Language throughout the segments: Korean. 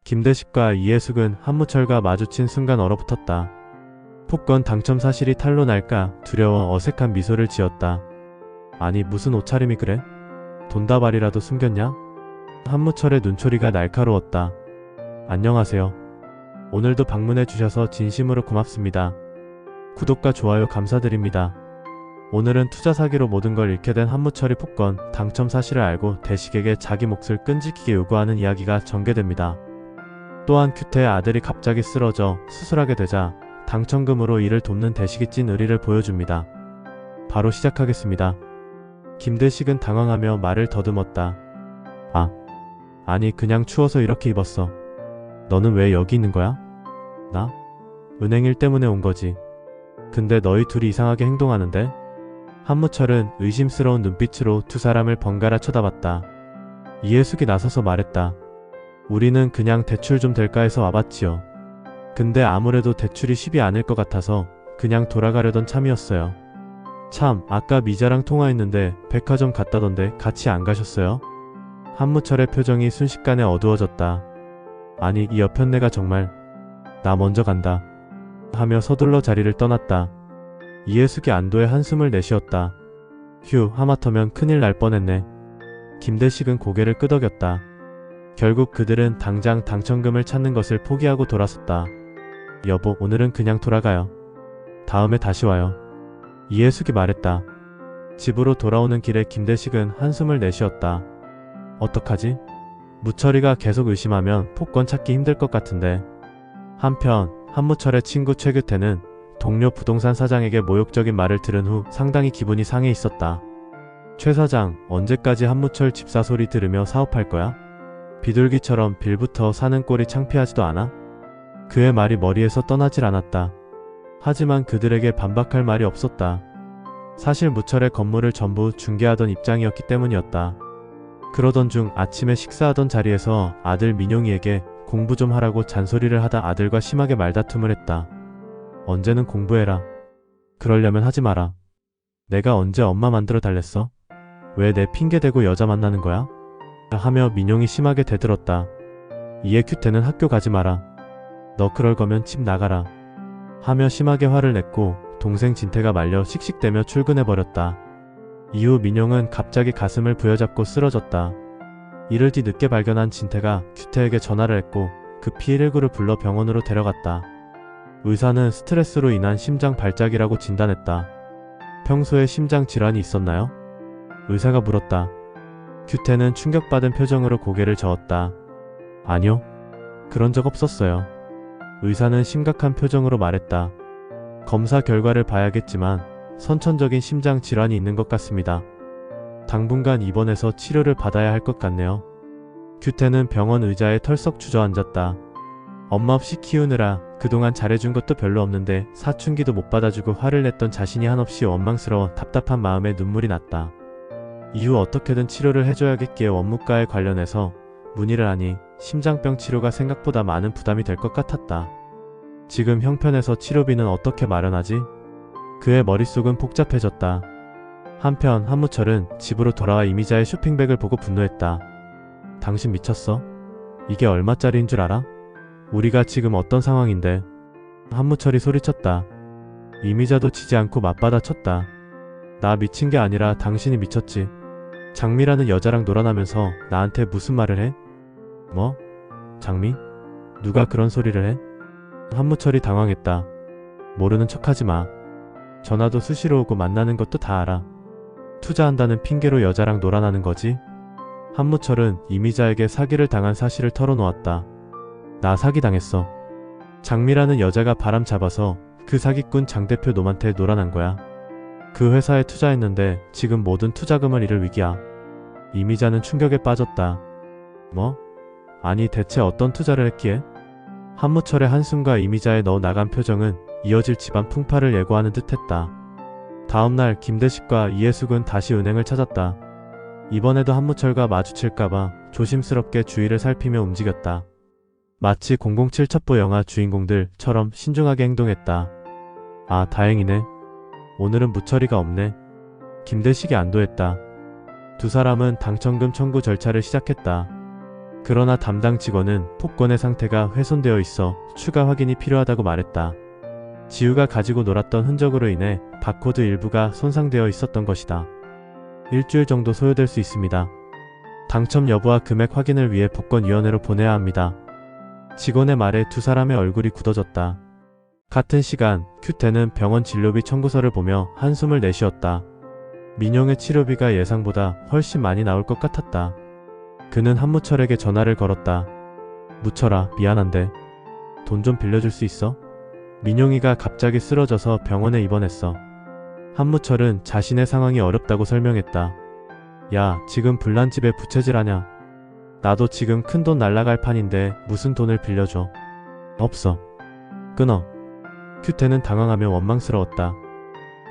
김대식과 이해숙은 한무철과 마주친 순간 얼어붙었다. 복권 당첨 사실이 탄로 날까 두려워 어색한 미소를 지었다. 아니 무슨 옷차림이 그래? 돈다발이라도 숨겼냐? 한무철의 눈초리가 날카로웠다. 안녕하세요. 오늘도 방문해 주셔서 진심으로 고맙습니다. 구독과 좋아요 감사드립니다. 오늘은 투자 사기로 모든 걸 잃게 된 한무철이 복권 당첨 사실을 알고 대식에게 자기 몫을 끈질기게 요구하는 이야기가 전개됩니다. 또한 큐태의 아들이 갑자기 쓰러져 수술하게 되자 당첨금으로 이를 돕는 대식이 찐 의리를 보여줍니다. 바로 시작하겠습니다. 김대식은 당황하며 말을 더듬었다. 아니 그냥 추워서 이렇게 입었어. 너는 왜 여기 있는 거야? 나? 은행 일 때문에 온 거지. 근데 너희 둘이 이상하게 행동하는데? 한무철은 의심스러운 눈빛으로 두 사람을 번갈아 쳐다봤다. 이해숙이 나서서 말했다. 우리는 그냥 대출 좀 될까 해서 와봤지요. 근데 아무래도 대출이 쉽지 않을 것 같아서 그냥 돌아가려던 참이었어요. 참, 아까 미자랑 통화했는데 백화점 갔다던데 같이 안 가셨어요? 한무철의 표정이 순식간에 어두워졌다. 아니 이 여편네가 정말 나 먼저 간다 하며 서둘러 자리를 떠났다. 이해숙이 안도의 한숨을 내쉬었다. 휴, 하마터면 큰일 날 뻔했네. 김대식은 고개를 끄덕였다. 결국 그들은 당장 당첨금을 찾는 것을 포기하고 돌아섰다. 여보, 오늘은 그냥 돌아가요. 다음에 다시 와요. 이해숙이 말했다. 집으로 돌아오는 길에 김대식은 한숨을 내쉬었다. 어떡하지? 무철이가 계속 의심하면 복권 찾기 힘들 것 같은데. 한편 한무철의 친구 최규태는 동료 부동산 사장에게 모욕적인 말을 들은 후 상당히 기분이 상해 있었다. 최 사장, 언제까지 한무철 집사 소리 들으며 사업할 거야? 비둘기처럼 빌부터 사는 꼴이 창피하지도 않아? 그의 말이 머리에서 떠나질 않았다. 하지만 그들에게 반박할 말이 없었다. 사실 무철의 건물을 전부 중개하던 입장이었기 때문이었다. 그러던 중 아침에 식사하던 자리에서 아들 민용이에게 공부 좀 하라고 잔소리를 하다 아들과 심하게 말다툼을 했다. 언제는 공부해라. 그러려면 하지 마라. 내가 언제 엄마 만들어 달랬어? 왜 내 핑계대고 여자 만나는 거야? 하며 민용이 심하게 대들었다. 이에 큐태는 학교 가지 마라. 너 그럴 거면 집 나가라. 하며 심하게 화를 냈고 동생 진태가 말려 씩씩대며 출근해버렸다. 이후 민용은 갑자기 가슴을 부여잡고 쓰러졌다. 이를 뒤 늦게 발견한 진태가 큐태에게 전화를 했고 급히 119를 불러 병원으로 데려갔다. 의사는 스트레스로 인한 심장 발작이라고 진단했다. 평소에 심장 질환이 있었나요? 의사가 물었다. 큐태는 충격받은 표정으로 고개를 저었다. 아니요. 그런 적 없었어요. 의사는 심각한 표정으로 말했다. 검사 결과를 봐야겠지만 선천적인 심장 질환이 있는 것 같습니다. 당분간 입원해서 치료를 받아야 할 것 같네요. 큐태는 병원 의자에 털썩 주저앉았다. 엄마 없이 키우느라 그동안 잘해준 것도 별로 없는데 사춘기도 못 받아주고 화를 냈던 자신이 한없이 원망스러워 답답한 마음에 눈물이 났다. 이후 어떻게든 치료를 해줘야겠기에 원무과에 관련해서 문의를 하니 심장병 치료가 생각보다 많은 부담이 될 것 같았다. 지금 형편에서 치료비는 어떻게 마련하지? 그의 머릿속은 복잡해졌다. 한편 한무철은 집으로 돌아와 이미자의 쇼핑백을 보고 분노했다. 당신 미쳤어? 이게 얼마짜리인 줄 알아? 우리가 지금 어떤 상황인데? 한무철이 소리쳤다. 이미자도 지지 않고 맞받아쳤다. 나 미친 게 아니라 당신이 미쳤지. 장미라는 여자랑 놀아나면서 나한테 무슨 말을 해? 뭐? 장미? 누가 그런 소리를 해? 한무철이 당황했다. 모르는 척하지 마. 전화도 수시로 오고 만나는 것도 다 알아. 투자한다는 핑계로 여자랑 놀아나는 거지? 한무철은 이미자에게 사기를 당한 사실을 털어놓았다. 나 사기당했어. 장미라는 여자가 바람 잡아서 그 사기꾼 장대표 놈한테 놀아난 거야. 그 회사에 투자했는데 지금 모든 투자금을 잃을 위기야. 이미자는 충격에 빠졌다. 뭐? 아니 대체 어떤 투자를 했기에? 한무철의 한숨과 이미자의 너 나간 표정은 이어질 집안 풍파를 예고하는 듯했다. 다음날 김대식과 이해숙은 다시 은행을 찾았다. 이번에도 한무철과 마주칠까봐 조심스럽게 주위를 살피며 움직였다. 마치 007 첩보 영화 주인공들처럼 신중하게 행동했다. 아, 다행이네. 오늘은 무철이가 없네. 김대식이 안도했다. 두 사람은 당첨금 청구 절차를 시작했다. 그러나 담당 직원은 폭권의 상태가 훼손되어 있어 추가 확인이 필요하다고 말했다. 지우가 가지고 놀았던 흔적으로 인해 바코드 일부가 손상되어 있었던 것이다. 일주일 정도 소요될 수 있습니다. 당첨 여부와 금액 확인을 위해 복권위원회로 보내야 합니다. 직원의 말에 두 사람의 얼굴이 굳어졌다. 같은 시간 큐태는 병원 진료비 청구서를 보며 한숨을 내쉬었다. 민용의 치료비가 예상보다 훨씬 많이 나올 것 같았다. 그는 한무철에게 전화를 걸었다. 무철아, 미안한데 돈 좀 빌려줄 수 있어? 민용이가 갑자기 쓰러져서 병원에 입원했어. 한무철은 자신의 상황이 어렵다고 설명했다. 야, 지금 불난집에 부채질하냐? 나도 지금 큰돈 날라갈 판인데 무슨 돈을 빌려줘. 없어. 끊어. 큐태는 당황하며 원망스러웠다.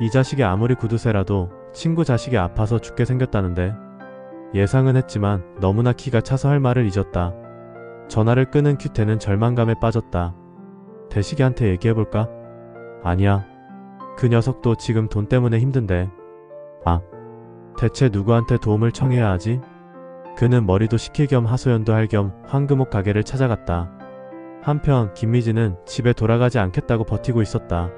이 자식이 아무리 구두쇠라도 친구 자식이 아파서 죽게 생겼다는데. 예상은 했지만 너무나 키가 차서 할 말을 잊었다. 전화를 끊은 큐태는 절망감에 빠졌다. 대식이한테 얘기해볼까? 아니야. 그 녀석도 지금 돈 때문에 힘든데. 아, 대체 누구한테 도움을 청해야 하지? 그는 머리도 식힐 겸 하소연도 할 겸 황금옥 가게를 찾아갔다. 한편 김미진은 집에 돌아가지 않겠다고 버티고 있었다.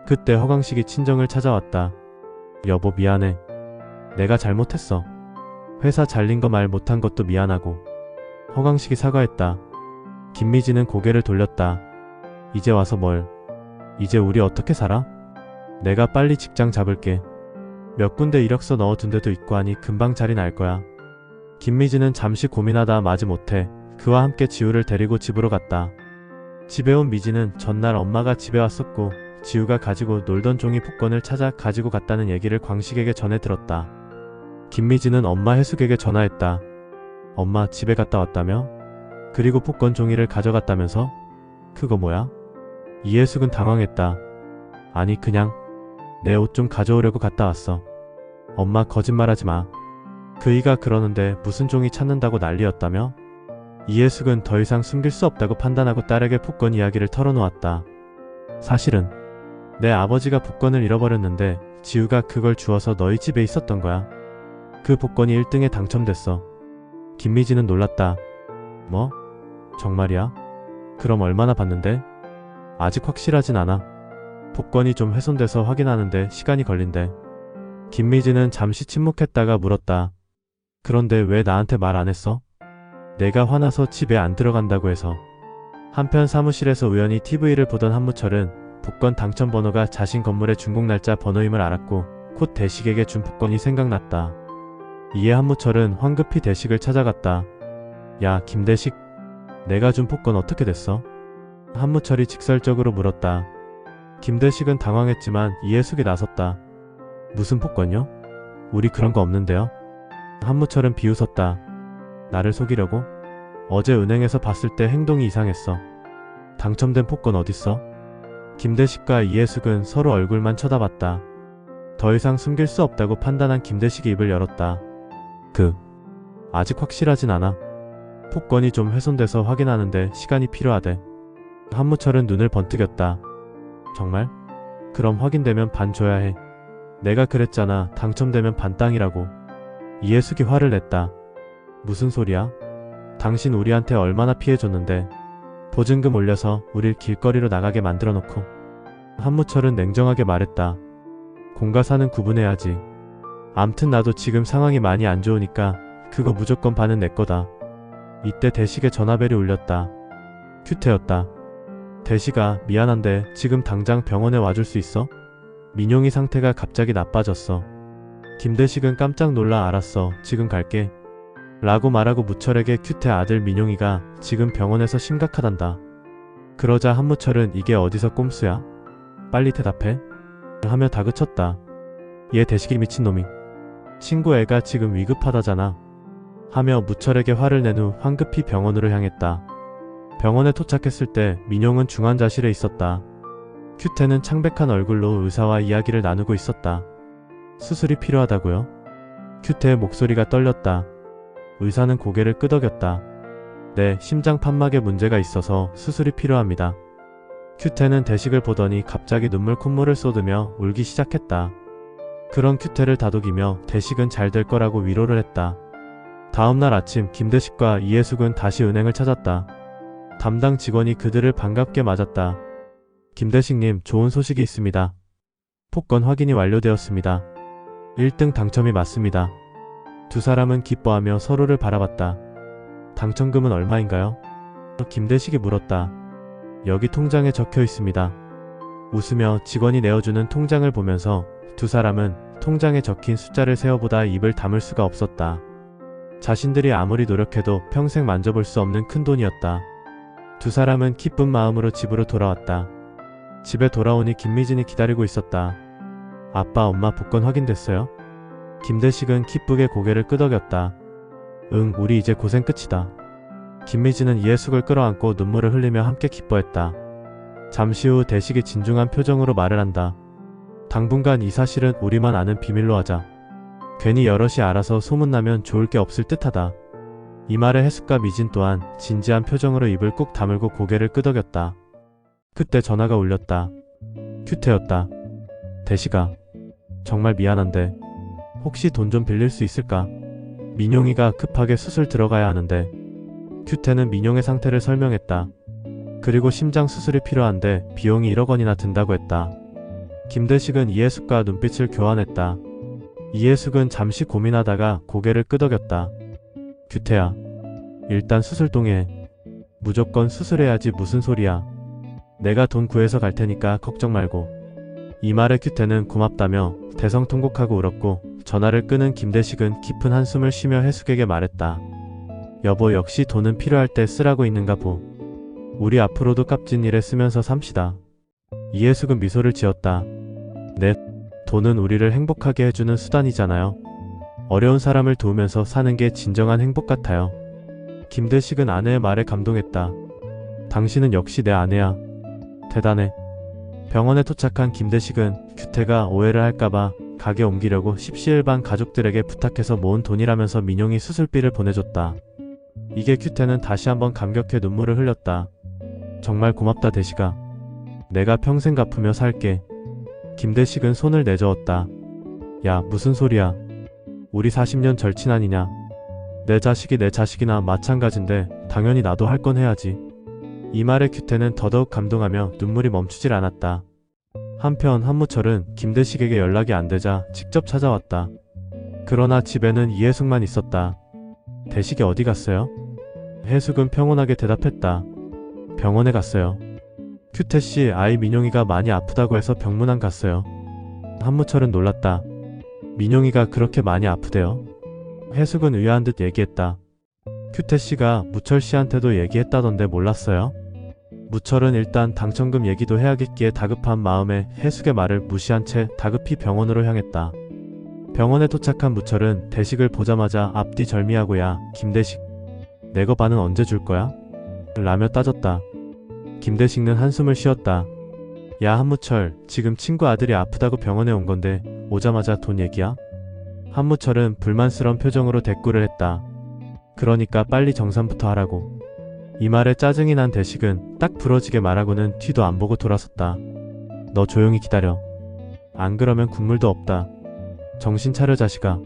그때 허광식이 친정을 찾아왔다. 여보, 미안해. 내가 잘못했어. 회사 잘린 거 말 못한 것도 미안하고. 허광식이 사과했다. 김미진은 고개를 돌렸다. 이제 와서 뭘. 이제 우리 어떻게 살아? 내가 빨리 직장 잡을게. 몇 군데 이력서 넣어둔 데도 있고 하니 금방 자리 날 거야. 김미진은 잠시 고민하다 마지못해 그와 함께 지우를 데리고 집으로 갔다. 집에 온 미진은 전날 엄마가 집에 왔었고 지우가 가지고 놀던 종이 복권을 찾아 가지고 갔다는 얘기를 광식에게 전해 들었다. 김미진은 엄마 해숙에게 전화했다. 엄마, 집에 갔다 왔다며? 그리고 복권 종이를 가져갔다면서? 그거 뭐야? 이해숙은 당황했다. 아니, 그냥 내 옷 좀 가져오려고 갔다 왔어. 엄마, 거짓말하지 마. 그이가 그러는데 무슨 종이 찾는다고 난리였다며? 이해숙은 더 이상 숨길 수 없다고 판단하고 딸에게 복권 이야기를 털어놓았다. 사실은 내 아버지가 복권을 잃어버렸는데 지우가 그걸 주워서 너희 집에 있었던 거야. 그 복권이 1등에 당첨됐어. 김미진은 놀랐다. 뭐? 정말이야? 그럼 얼마나 받는데? 아직 확실하진 않아. 복권이 좀 훼손돼서 확인하는데 시간이 걸린대. 김미진은 잠시 침묵했다가 물었다. 그런데 왜 나한테 말 안 했어? 내가 화나서 집에 안 들어간다고 해서. 한편 사무실에서 우연히 TV를 보던 한무철은 복권 당첨 번호가 자신 건물의 준공 날짜 번호임을 알았고 곧 대식에게 준 복권이 생각났다. 이에 한무철은 황급히 대식을 찾아갔다. 야, 김대식, 내가 준 복권 어떻게 됐어? 한무철이 직설적으로 물었다. 김대식은 당황했지만 이해숙이 나섰다. 무슨 복권요? 우리 그런 거 없는데요? 한무철은 비웃었다. 나를 속이려고? 어제 은행에서 봤을 때 행동이 이상했어. 당첨된 복권 어딨어? 김대식과 이해숙은 서로 얼굴만 쳐다봤다. 더 이상 숨길 수 없다고 판단한 김대식이 입을 열었다. 아직 확실하진 않아. 복권이 좀 훼손돼서 확인하는데 시간이 필요하대. 한무철은 눈을 번뜩였다. 정말? 그럼 확인되면 반 줘야 해. 내가 그랬잖아. 당첨되면 반 땅이라고. 이해숙이 화를 냈다. 무슨 소리야? 당신 우리한테 얼마나 피해줬는데. 보증금 올려서 우릴 길거리로 나가게 만들어 놓고. 한무철은 냉정하게 말했다. 공과 사는 구분해야지. 암튼 나도 지금 상황이 많이 안 좋으니까 그거 무조건 반은 내 거다. 이때 대식의 전화벨이 울렸다. 큐태였다. 대식아, 미안한데 지금 당장 병원에 와줄 수 있어? 민용이 상태가 갑자기 나빠졌어. 김대식은 깜짝 놀라 알았어. 지금 갈게. 라고 말하고 무철에게 큐태 아들 민용이가 지금 병원에서 심각하단다. 그러자 한무철은 이게 어디서 꼼수야? 빨리 대답해. 하며 다그쳤다. 얘 대식이 미친놈이. 친구 애가 지금 위급하다잖아. 하며 무철에게 화를 낸 후 황급히 병원으로 향했다. 병원에 도착했을 때 민용은 중환자실에 있었다. 큐태는 창백한 얼굴로 의사와 이야기를 나누고 있었다. 수술이 필요하다고요? 큐태의 목소리가 떨렸다. 의사는 고개를 끄덕였다. 네, 심장 판막에 문제가 있어서 수술이 필요합니다. 큐태는 대식을 보더니 갑자기 눈물 콧물을 쏟으며 울기 시작했다. 그런 큐태를 다독이며 대식은 잘 될 거라고 위로를 했다. 다음날 아침 김대식과 이해숙은 다시 은행을 찾았다. 담당 직원이 그들을 반갑게 맞았다. 김대식님, 좋은 소식이 있습니다. 복권 확인이 완료되었습니다. 1등 당첨이 맞습니다. 두 사람은 기뻐하며 서로를 바라봤다. 당첨금은 얼마인가요? 김대식이 물었다. 여기 통장에 적혀 있습니다. 웃으며 직원이 내어주는 통장을 보면서 두 사람은 통장에 적힌 숫자를 세어보다 입을 다물 수가 없었다. 자신들이 아무리 노력해도 평생 만져볼 수 없는 큰 돈이었다. 두 사람은 기쁜 마음으로 집으로 돌아왔다. 집에 돌아오니 김미진이 기다리고 있었다. 아빠, 엄마 복권 확인됐어요? 김대식은 기쁘게 고개를 끄덕였다. 응, 우리 이제 고생 끝이다. 김미진은 이해숙을 끌어안고 눈물을 흘리며 함께 기뻐했다. 잠시 후 대식이 진중한 표정으로 말을 한다. 당분간 이 사실은 우리만 아는 비밀로 하자. 괜히 여럿이 알아서 소문나면 좋을 게 없을 듯하다. 이 말에 해숙과 미진 또한 진지한 표정으로 입을 꾹 다물고 고개를 끄덕였다. 그때 전화가 울렸다. 큐태였다. 대식아, 정말 미안한데 혹시 돈 좀 빌릴 수 있을까? 민용이가 급하게 수술 들어가야 하는데. 큐태는 민용의 상태를 설명했다. 그리고 심장 수술이 필요한데 비용이 1억 원이나 든다고 했다. 김대식은 이해숙과 눈빛을 교환했다. 이해숙은 잠시 고민하다가 고개를 끄덕였다. 큐태야, 일단 수술 동의해. 무조건 수술해야지. 무슨 소리야. 내가 돈 구해서 갈 테니까 걱정 말고. 이 말에 큐태는 고맙다며 대성통곡하고 울었고, 전화를 끄는 김대식은 깊은 한숨을 쉬며 해숙에게 말했다. 여보, 역시 돈은 필요할 때 쓰라고 있는가 보. 우리 앞으로도 값진 일에 쓰면서 삽시다. 이해숙은 미소를 지었다. 네, 돈은 우리를 행복하게 해주는 수단이잖아요. 어려운 사람을 도우면서 사는 게 진정한 행복 같아요. 김대식은 아내의 말에 감동했다. 당신은 역시 내 아내야. 대단해. 병원에 도착한 김대식은 큐태가 오해를 할까봐 가게 옮기려고 십시일반 가족들에게 부탁해서 모은 돈이라면서 민용이 수술비를 보내줬다. 이게 큐태는 다시 한번 감격해 눈물을 흘렸다. 정말 고맙다 대식아. 내가 평생 갚으며 살게. 김대식은 손을 내저었다. 야, 무슨 소리야. 우리 40년 절친 아니냐. 내 자식이 내 자식이나 마찬가지인데 당연히 나도 할 건 해야지. 이 말에 큐태는 더더욱 감동하며 눈물이 멈추질 않았다. 한편 한무철은 김대식에게 연락이 안 되자 직접 찾아왔다. 그러나 집에는 이해숙만 있었다. 대식이 어디 갔어요? 해숙은 평온하게 대답했다. 병원에 갔어요. 큐태씨, 아이 민용이가 많이 아프다고 해서 병문안 갔어요. 한무철은 놀랐다. 민용이가 그렇게 많이 아프대요? 해숙은 의아한 듯 얘기했다. 큐태씨가 무철씨한테도 얘기했다던데 몰랐어요? 무철은 일단 당첨금 얘기도 해야겠기에 다급한 마음에 해숙의 말을 무시한 채 다급히 병원으로 향했다. 병원에 도착한 무철은 대식을 보자마자 앞뒤 절미하고 야, 김대식, 내 거 반은 언제 줄 거야? 라며 따졌다. 김대식은 한숨을 쉬었다. 야, 한무철, 지금 친구 아들이 아프다고 병원에 온 건데 오자마자 돈 얘기야? 한무철은 불만스러운 표정으로 대꾸를 했다. 그러니까 빨리 정산부터 하라고. 이 말에 짜증이 난 대식은 딱 부러지게 말하고는 뒤도 안 보고 돌아섰다. 너 조용히 기다려. 안 그러면 국물도 없다. 정신 차려 자식아.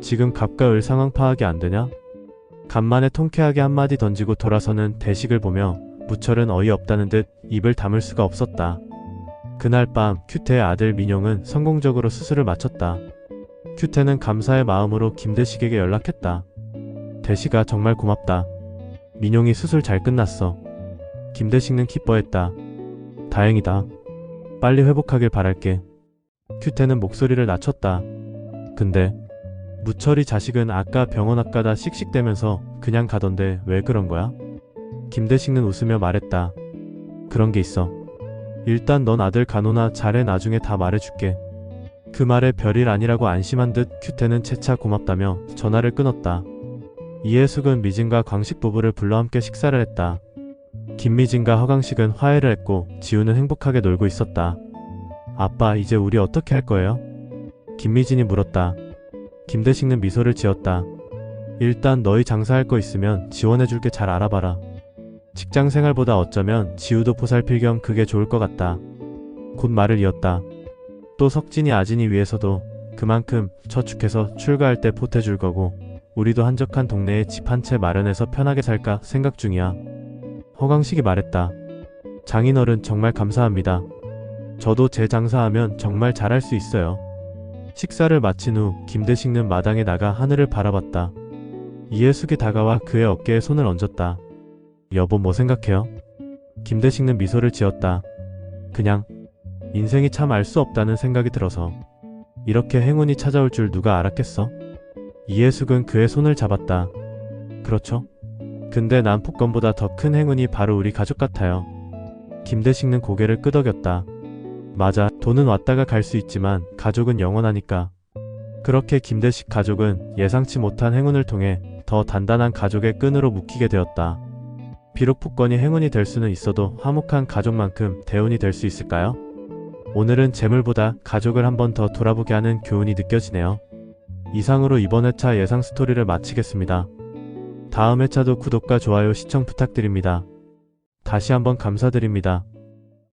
지금 갑과 을 상황 파악이 안 되냐? 간만에 통쾌하게 한마디 던지고 돌아서는 대식을 보며 무철은 어이없다는 듯 입을 다물 수가 없었다. 그날 밤 큐태의 아들 민용은 성공적으로 수술을 마쳤다. 큐태는 감사의 마음으로 김대식에게 연락했다. 대식아, 정말 고맙다. 민용이 수술 잘 끝났어. 김대식은 기뻐했다. 다행이다. 빨리 회복하길 바랄게. 큐태는 목소리를 낮췄다. 근데 무철이 자식은 아까 병원 앞가다 씩씩대면서 그냥 가던데 왜 그런 거야? 김대식은 웃으며 말했다. 그런 게 있어. 일단 넌 아들 간호나 잘해. 나중에 다 말해줄게. 그 말에 별일 아니라고 안심한 듯 큐태는 재차 고맙다며 전화를 끊었다. 이해숙은 미진과 광식 부부를 불러 함께 식사를 했다. 김미진과 허광식은 화해를 했고 지우는 행복하게 놀고 있었다. 아빠, 이제 우리 어떻게 할 거예요? 김미진이 물었다. 김대식은 미소를 지었다. 일단 너희 장사할 거 있으면 지원해줄게. 잘 알아봐라. 직장 생활보다 어쩌면 지우도 보살필 겸 그게 좋을 것 같다. 곧 말을 이었다. 또 석진이 아진이 위해서도 그만큼 저축해서 출가할 때 보태줄 거고 우리도 한적한 동네에 집 한 채 마련해서 편하게 살까 생각 중이야. 허광식이 말했다. 장인어른 정말 감사합니다. 저도 제 장사하면 정말 잘할 수 있어요. 식사를 마친 후 김대식는 마당에 나가 하늘을 바라봤다. 이해숙이 다가와 그의 어깨에 손을 얹었다. 여보 뭐 생각해요? 김대식는 미소를 지었다. 그냥 인생이 참 알 수 없다는 생각이 들어서. 이렇게 행운이 찾아올 줄 누가 알았겠어? 이해숙은 그의 손을 잡았다. 그렇죠. 근데 난 복권보다 더 큰 행운이 바로 우리 가족 같아요. 김대식는 고개를 끄덕였다. 맞아, 돈은 왔다가 갈 수 있지만 가족은 영원하니까. 그렇게 김대식 가족은 예상치 못한 행운을 통해 더 단단한 가족의 끈으로 묶이게 되었다. 비록 복권이 행운이 될 수는 있어도 화목한 가족만큼 대운이 될 수 있을까요? 오늘은 재물보다 가족을 한 번 더 돌아보게 하는 교훈이 느껴지네요. 이상으로 이번 회차 예상 스토리를 마치겠습니다. 다음 회차도 구독과 좋아요 시청 부탁드립니다. 다시 한번 감사드립니다.